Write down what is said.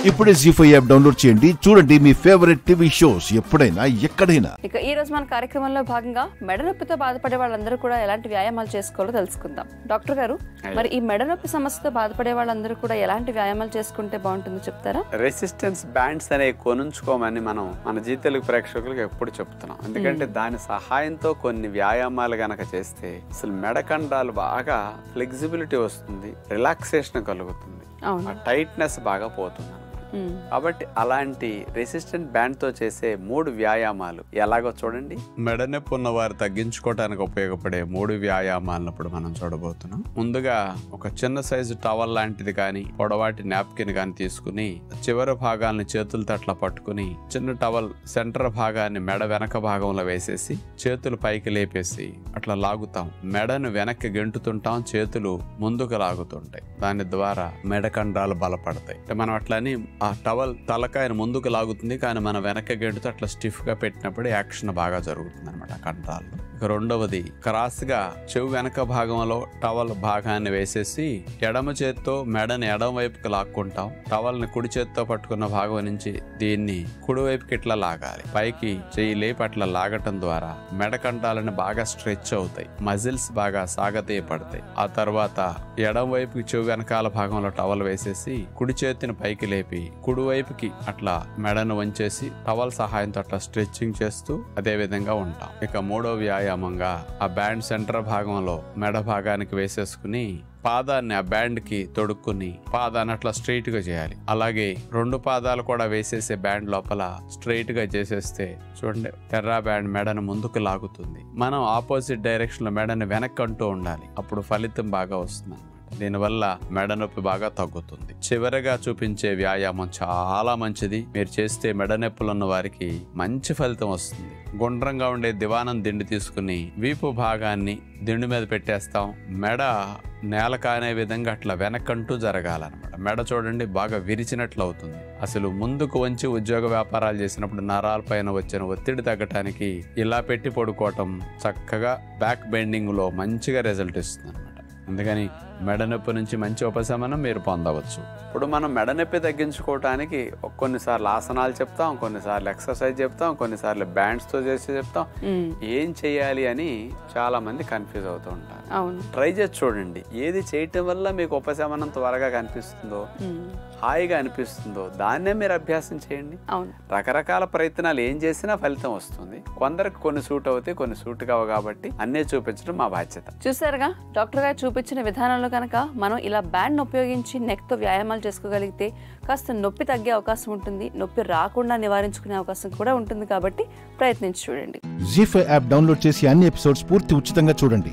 ఇప్పుడే జీ5 app download చేయండి. చూడండి మీ ఫేవరెట్ టీవీ షోస్ ఎప్పుడైనా ఎక్కడైనా. ఇక ఈ రోజు మన కార్యక్రమంలో భాగంగా మెడ నొప్పితో బాధపడే వాళ్ళందరూ కూడా ఎలాంటి వ్యాయామాలు చేసుకోవాలో తెలుసుకుందాం. డాక్టర్ గారు, మరి ఈ మెడ నొప్పి సమస్యతో బాధపడే వాళ్ళందరూ కూడా ఎలాంటి వ్యాయామాలు చేసుకుంటే బాగుంటుందో చెప్తారా? రెసిస్టెన్స్ బ్యాండ్స్ అనేవి కొనుంచుకోమని మనం మన జీ తెలుగు ప్రేక్షకులకు ఎప్పుడు చెప్తున్నాం. ఎందుకంటే దాని సహాయంతో కొన్ని వ్యాయామాలు గనక చేస్తే అసలు మెడకండాలు బాగా ఫ్లెక్సిబిలిటీ వస్తుంది, రిలాక్సేషన్ కలుగుతుంది, టైట్నెస్ బాగా పోతుంది. కాబట్టి అలాంటి రెసిస్టెంట్ బ్యాండ్ తో చేసే 3 వ్యాయామాలు ఎలాగో చూడండి. మెడ నొప్పి ఉన్న వారు తగ్గించుకోవడానికి ఉపయోగపడే 3 వ్యాయామాలను ఇప్పుడు మనం చూడబోతున్నాం. ముందుగా ఒక చిన్న సైజు టవల్ లాంటిది కానీ పొడవాటి నాప్కిన్ కానీ తీసుకుని చివరి భాగాన్ని చేతులతో అట్లా పట్టుకుని చిన్న టవల్ సెంటర్ భాగాన్ని మెడ వెనక భాగంలో వేసేసి చేతులు పైకి లేపేసి అట్లా లాగుతాం. మెడను వెనక్కి గెంటుతుంటాం, చేతులు ముందుకు లాగుతుంటాయి. దాని ద్వారా మెడ కండాలు బలపడతాయి. మనం అట్లని ఆ టవల్ తలకాయను ముందుకు లాగుతుంది, కానీ మన వెనక గెంటుతో అట్లా స్టిఫ్ గా పెట్టినప్పుడు యాక్షన్ బాగా జరుగుతుంది అనమాట కండరాల్లో. రెండవది క్రాస్ గా చెవు వెనక భాగంలో టవల్ భాగాన్ని వేసేసి ఎడమ చేత్తో మెడని ఎడమ వైపుకి లాక్కుంటాం. టవల్ ని కుడి చేత్తో పట్టుకున్న భాగం నుంచి దీన్ని కుడి వైపుకి ఇట్లా లాగాలి. పైకి చెయ్యి లేపి అట్లా లాగటం ద్వారా మెడ కండాలని బాగా స్ట్రెచ్ అవుతాయి, మజిల్స్ బాగా సాగతీయపడతాయి. ఆ తర్వాత ఎడమ వైపుకి చెవు వెనకాల భాగంలో టవల్ వేసేసి కుడి చేతిని పైకి లేపి కుడి వైపుకి అట్లా మెడను వంచేసి టవల్ సహాయంతో అట్లా స్ట్రెచ్చింగ్ చేస్తూ అదే విధంగా ఉంటాం. ఇక మూడో వ్యాయామంగా ఆ బ్యాండ్ సెంటర్ భాగంలో మెడ భాగానికి వేసేసుకుని పాదాన్ని ఆ బ్యాండ్ కి తొడుక్కుని పాదాన్ని అట్లా స్ట్రైట్ గా చేయాలి. అలాగే 2 పాదాలు కూడా వేసేసే బ్యాండ్ లోపల స్ట్రైట్ గా చేసేస్తే చూడండి టెర్రా బ్యాండ్ మెడను ముందుకు లాగుతుంది. మనం ఆపోజిట్ డైరెక్షన్ లో మెడని వెనక్కి అంటూ ఉండాలి, అప్పుడు ఫలితం బాగా వస్తుంది. దీనివల్ల మెడ నొప్పి బాగా తగ్గుతుంది. చివరగా చూపించే వ్యాయామం చాలా మంచిది. మీరు చేస్తే మెడ నొప్పులు ఉన్న వారికి మంచి ఫలితం వస్తుంది. గుండ్రంగా ఉండే దివానం దిండు తీసుకుని వీపు భాగాన్ని దిండు మీద పెట్టేస్తాం. మెడ నేల కానే విధంగా అట్లా వెనకంటూ జరగాలన్నమాట. మెడ చూడండి బాగా విరిచినట్లు అవుతుంది. అసలు ముందుకు వంచి ఉద్యోగ వ్యాపారాలు చేసినప్పుడు నరాల పైన వచ్చిన ఒత్తిడి తగ్గటానికి ఇలా పెట్టి పడుకోవటం చక్కగా బ్యాక్ బెండింగ్ లో మంచిగా రిజల్ట్ ఇస్తుంది అనమాట. అందుకని మెడ నొప్పి నుంచి మంచి ఉపశమనం మీరు పొందవచ్చు. ఇప్పుడు మనం మెడ నొప్పి తగ్గించుకోవటానికి కొన్నిసార్లు ఆసనాలు చెప్తాం, కొన్నిసార్లు ఎక్సర్సైజ్ చెప్తాం, కొన్నిసార్లు బ్యాండ్స్ తో చేసి చెప్తాం. ఏం చెయ్యాలి అని చాలా మంది కన్ఫ్యూజ్ అవుతూ ఉంటారు. ట్రై చేసి చూడండి. ఏది చేయటం వల్ల మీకు ఉపశమనం త్వరగా కనిపిస్తుందో, హాయిగా అనిపిస్తుందో దాన్నే మీరు అభ్యాసం చేయండి. రకరకాల ప్రయత్నాలు ఏం చేసినా ఫలితం వస్తుంది. కొందరికి కొన్ని సూట్ అవుతాయి, కొన్ని సూట్ కావు. కాబట్టి అన్నీ చూపించడం మా బాధ్యత. చూసారుగా, డాక్టర్ గారు చూపించిన విధానంలో కనుక మనం ఇలా బ్యాండ్ ఉపయోగించి నెక్ తో వ్యాయామాలు చేసుకోగలిగితే కాస్త నొప్పి తగ్గే అవకాశం ఉంటుంది, నొప్పి రాకుండా నివారించుకునే అవకాశం కూడా ఉంటుంది. కాబట్టి ప్రయత్నించి చూడండి. జీ5 యాప్ డౌన్లోడ్ చేసి అన్ని ఎపిసోడ్స్ పూర్తి ఉచితంగా చూడండి.